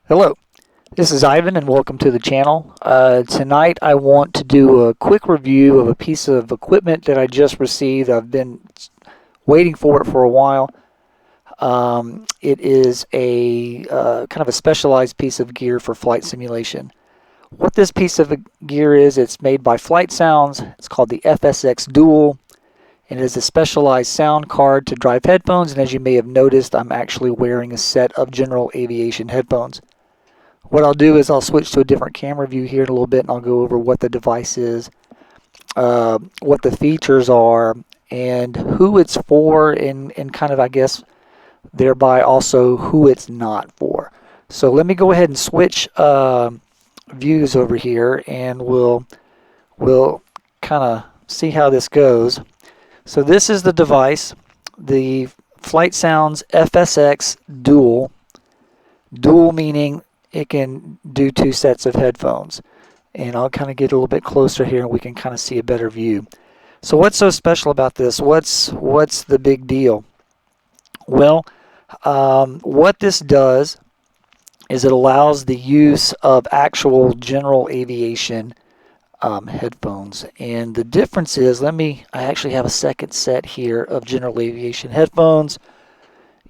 Hello, this is Ivan and welcome to the channel. Tonight I want to do a quick review of a piece of equipment that I just received. I've been waiting for it for a while. It is a kind of a specialized piece of gear for flight simulation. What this piece of gear is, it's made by Flight Sounds. It's called the FSX Dual. And it is a specialized sound card to drive headphones, and as you may have noticed, I'm actually wearing a set of general aviation headphones. What I'll do is I'll switch to a different camera view here in a little bit, and I'll go over what the device is, what the features are, and who it's for, and kind of, I guess, thereby also who it's not for. So let me go ahead and switch views over here, and we'll kind of see how this goes. So this is the device, the Flight Sounds FSX Dual. Dual meaning it can do two sets of headphones. And I'll kind of get a little bit closer here and we can kind of see a better view. So what's so special about this? What's the big deal? Well, what this does is it allows the use of actual general aviation headphones. And the difference is, I actually have a second set here of general aviation headphones.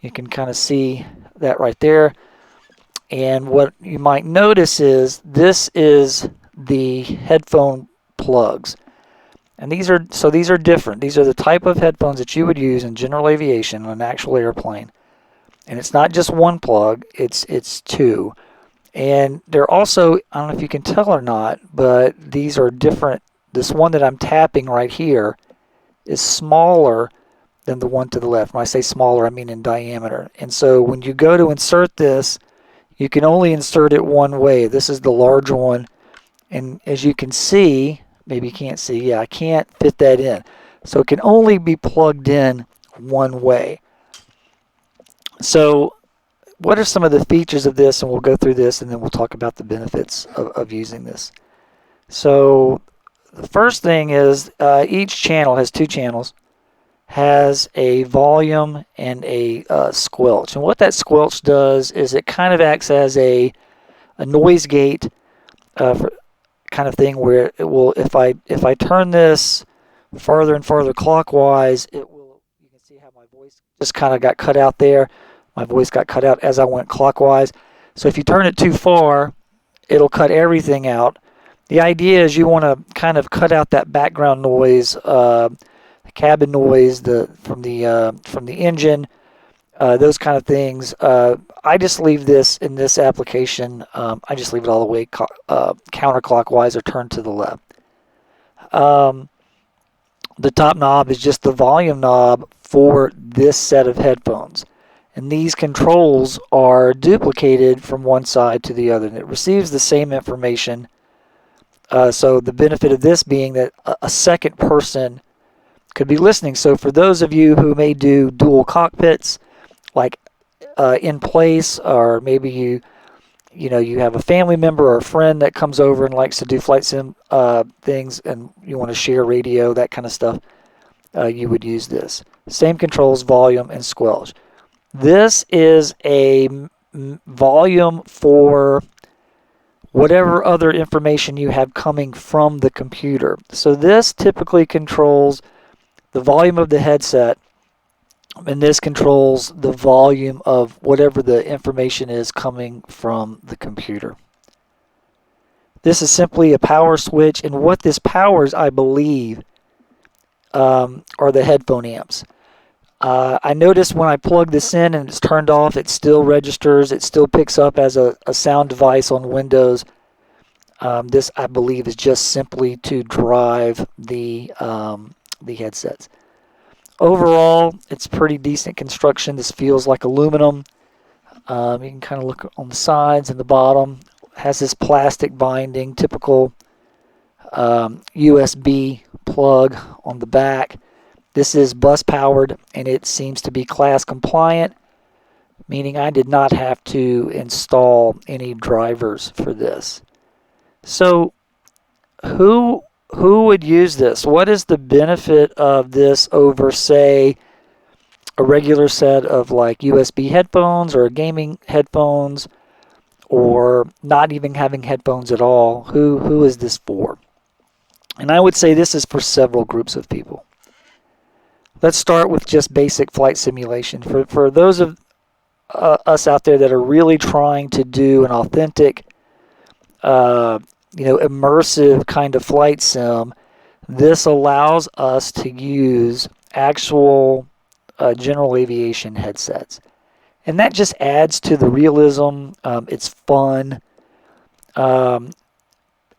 You can kind of see that right there. And what you might notice is this is the headphone plugs. And these are different. These are the type of headphones that you would use in general aviation on an actual airplane. And it's not just one plug, it's two. And they're also, I don't know if you can tell or not, but these are different. This one that I'm tapping right here is smaller than the one to the left. When I say smaller, I mean in diameter. And so when you go to insert this, you can only insert it one way. This is the larger one. And as you can see, maybe you can't see, yeah, I can't fit that in. So it can only be plugged in one way. So what are some of the features of this? And we'll go through this and then we'll talk about the benefits of using this. So the first thing is each channel has two channels, has a volume and a squelch. And what that squelch does is it kind of acts as a noise gate kind of thing, where it will, if I turn this further and further clockwise, it will, you can see how my voice just kind of got cut out there. My voice got cut out as I went clockwise. So if you turn it too far, it'll cut everything out. The idea is you want to kind of cut out that background noise, cabin noise, from the engine, those kind of things. I just leave this in this application. I just leave it all the way counterclockwise or turned to the left. The top knob is just the volume knob for this set of headphones. And these controls are duplicated from one side to the other, and it receives the same information. So the benefit of this being that a second person could be listening. So for those of you who may do dual cockpits, like in place, or maybe you have a family member or a friend that comes over and likes to do flight sim things, and you want to share radio, that kind of stuff, you would use this. Same controls, volume and squelch. This is a volume for whatever other information you have coming from the computer. So this typically controls the volume of the headset, and this controls the volume of whatever the information is coming from the computer. This is simply a power switch, and what this powers, I believe, are the headphone amps. I noticed when I plug this in and it's turned off, it still registers, it still picks up as a sound device on Windows. This, I believe, is just simply to drive the headsets. Overall, it's pretty decent construction. This feels like aluminum. You can kind of look on the sides and the bottom. It has this plastic binding, typical USB plug on the back. This is bus powered, and it seems to be class compliant, meaning I did not have to install any drivers for this. So who would use this? What is the benefit of this over, say, a regular set of like USB headphones or gaming headphones or not even having headphones at all, who is this for? And I would say this is for several groups of people. Let's start with just basic flight simulation. For those of us out there that are really trying to do an authentic, immersive kind of flight sim, this allows us to use actual general aviation headsets. And that just adds to the realism. It's fun. And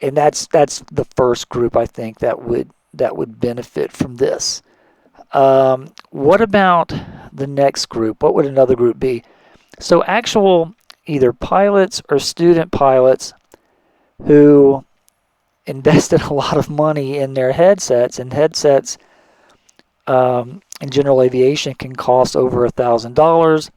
that's the first group, I think, that would benefit from this. What about the next group? What would another group be? So actual either pilots or student pilots who invested a lot of money in their headsets, and headsets in general aviation can cost over $1,000.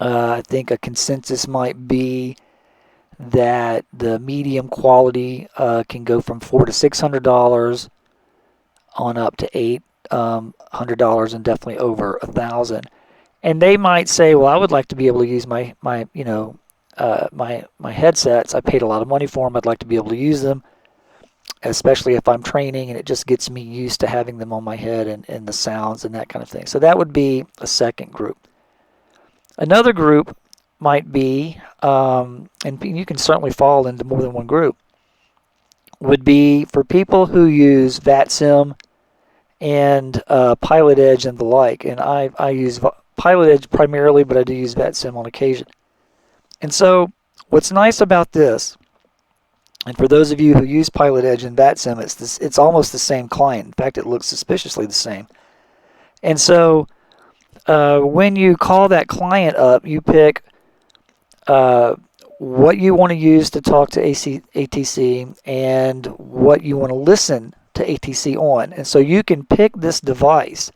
I think a consensus might be that the medium quality can go from $400 to $600 on up to $800 and definitely over $1,000. And they might say, well, I would like to be able to use my headsets. I paid a lot of money for them. I'd like to be able to use them, especially if I'm training, and it just gets me used to having them on my head and the sounds and that kind of thing. So that would be a second group. Another group might be, and you can certainly fall into more than one group, would be for people who use VATSIM and Pilot Edge and the like. And I use Pilot Edge primarily, but I do use VATSIM on occasion. And so what's nice about this, and for those of you who use Pilot Edge and VATSIM, it's almost the same client. In fact, it looks suspiciously the same. And so when you call that client up, you pick what you want to use to talk to ATC and what you want to listen to ATC on. And so you can pick this device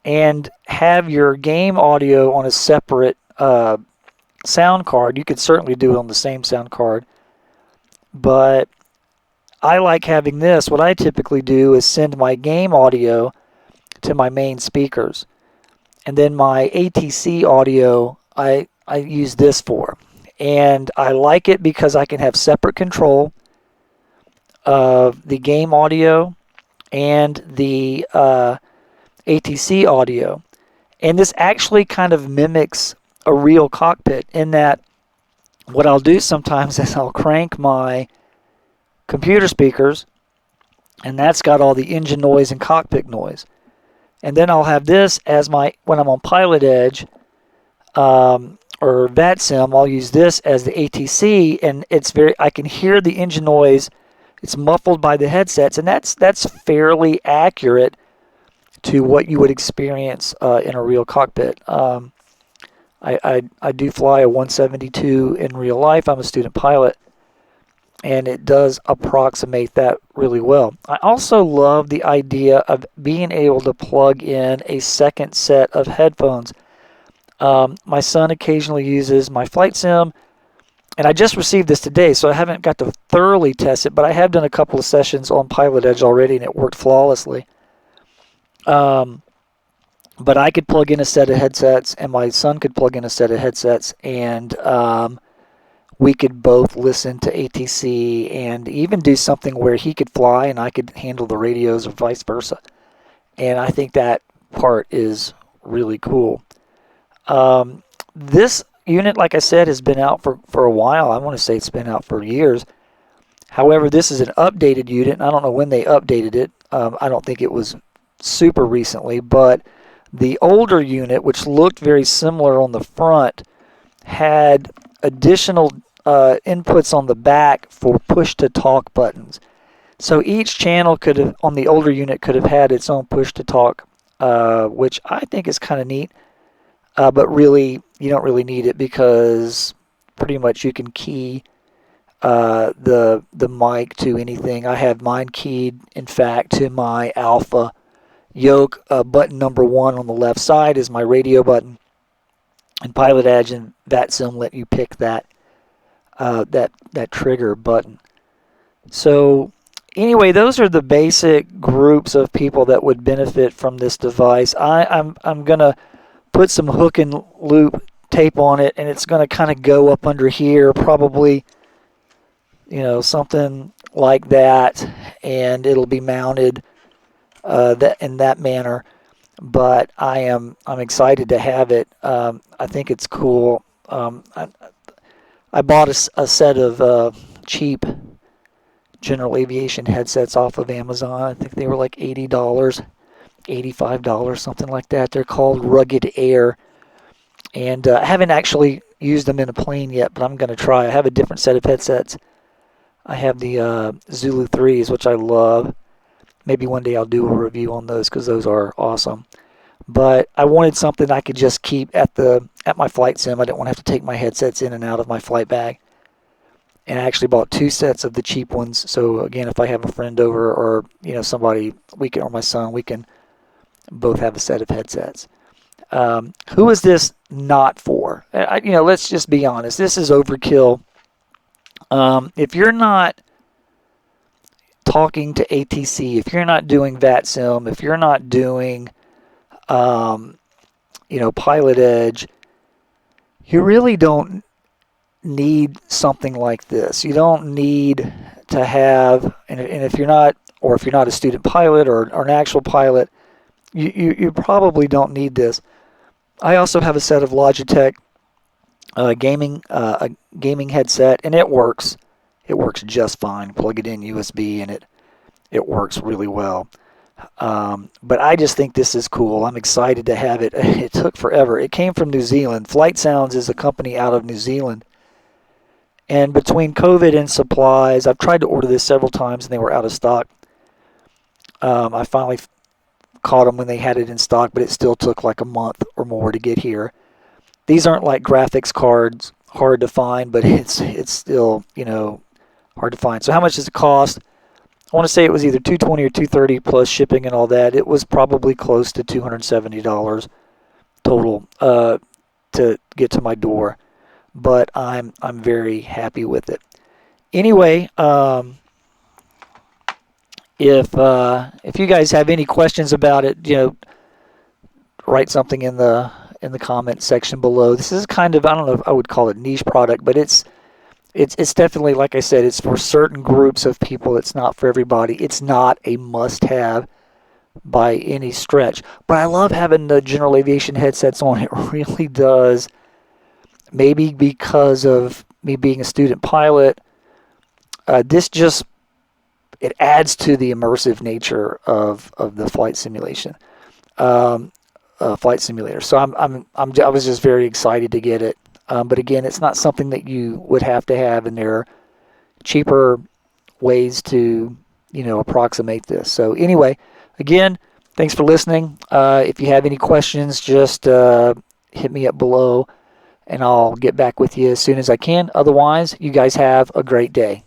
and have your game audio on a separate sound card. You could certainly do it on the same sound card, but I like having this. What I typically do is send my game audio to my main speakers, and then my ATC audio I use this for. And I like it because I can have separate control of the game audio and the ATC audio. And this actually kind of mimics a real cockpit, in that what I'll do sometimes is I'll crank my computer speakers, and that's got all the engine noise and cockpit noise. And then I'll have this as when I'm on Pilot Edge or VATSIM, I'll use this as the ATC, and I can hear the engine noise. It's muffled by the headsets, and that's fairly accurate to what you would experience in a real cockpit. I do fly a 172 in real life. I'm a student pilot, and it does approximate that really well. I also love the idea of being able to plug in a second set of headphones. My son occasionally uses my flight sim, and I just received this today, so I haven't got to thoroughly test it, but I have done a couple of sessions on Pilot Edge already, and it worked flawlessly. But I could plug in a set of headsets, and my son could plug in a set of headsets, and we could both listen to ATC and even do something where he could fly and I could handle the radios, or vice versa. And I think that part is really cool. This unit, like I said, has been out for a while. I want to say it's been out for years. However, this is an updated unit, and I don't know when they updated it. I don't think it was super recently, but the older unit, which looked very similar on the front, had additional inputs on the back for push-to-talk buttons. So each channel on the older unit could have had its own push-to-talk, which I think is kind of neat. But really, you don't really need it, because pretty much you can key the mic to anything. I have mine keyed, in fact, to my Alpha yoke. Button number 1 on the left side is my radio button, and Pilot Edge and VATSIM let you pick that trigger button. So anyway, those are the basic groups of people that would benefit from this device. I'm gonna put some hook and loop tape on it, and it's going to kind of go up under here, probably, something like that, and it'll be mounted that in that manner. But I'm excited to have it. I think it's cool. I bought a set of cheap general aviation headsets off of Amazon. I think they were like $80, $85, something like that. They're called Rugged Air. And I haven't actually used them in a plane yet, but I'm going to try. I have a different set of headsets. I have the Zulu 3s, which I love. Maybe one day I'll do a review on those because those are awesome. But I wanted something I could just keep at my flight sim. I didn't want to have to take my headsets in and out of my flight bag. And I actually bought 2 sets of the cheap ones. So again, if I have a friend over or somebody, or my son, we can both have a set of headsets. Who is this not for? Let's just be honest. This is overkill. If you're not talking to ATC, if you're not doing VATSIM, if you're not doing, Pilot Edge, you really don't need something like this. You don't need to have, and if you're not a student pilot or an actual pilot, you probably don't need this. I also have a set of Logitech a gaming headset, and it works. It works just fine. Plug it in USB, and it works really well. But I just think this is cool. I'm excited to have it. It took forever. It came from New Zealand. Flight Sounds is a company out of New Zealand. And between COVID and supplies, I've tried to order this several times, and they were out of stock. I finally caught them when they had it in stock, but it still took like a month or more to get here. These aren't like graphics cards, hard to find, but it's still, hard to find. So how much does it cost? I want to say it was either $220 or $230 plus shipping and all that. It was probably close to $270 total to get to my door. But I'm very happy with it. Anyway, if you guys have any questions about it, write something in the comment section below. This is kind of, I don't know if I would call it niche product, but it's definitely, like I said, it's for certain groups of people. It's not for everybody. It's not a must-have by any stretch. But I love having the general aviation headsets on. It really does. Maybe because of me being a student pilot, this just, it adds to the immersive nature of the flight simulation, flight simulator. So I was just very excited to get it. But again, it's not something that you would have to have, and there are cheaper ways to, approximate this. So anyway, again, thanks for listening. If you have any questions, just hit me up below, and I'll get back with you as soon as I can. Otherwise, you guys have a great day.